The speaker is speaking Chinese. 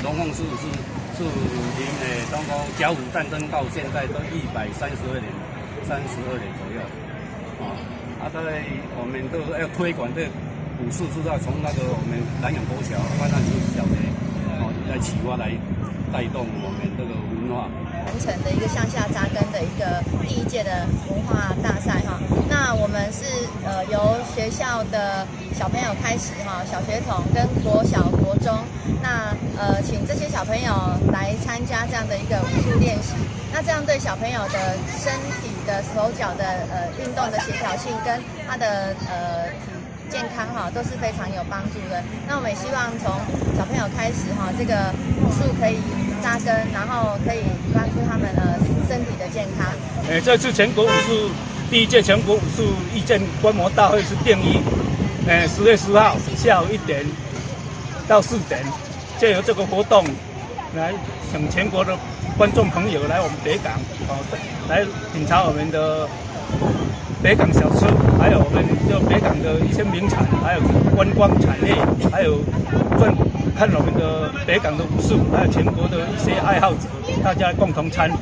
龙凤是临当讲甲午战争到现在都132年左右，在我们都要推广这武术，是要从那个我们南洋国小、万安村小学来启发来带动我们这个文化。完成的一个向下扎根的一个第1届的文化大赛哈。那我们是由学校的小朋友开始哈，小学童跟国小、国中，那请这些小朋友来参加这样的一个武术练习。那这样对小朋友的身体的手脚的运动的协调性跟他的健康哈都是非常有帮助的。那我们也希望从小朋友开始哈，这个武术可以扎根，然后可以帮助他们身体的健康。这次全国武术第1届全国武术意见观摩大会是定于10月10号下午1点到4点，借由这个活动来请全国的观众朋友来我们北港来品尝我们的北港小吃，还有我们就北港的一些名产，还有观光产业，还有看我们的北港的武术，还有全国的一些爱好者，大家共同参与。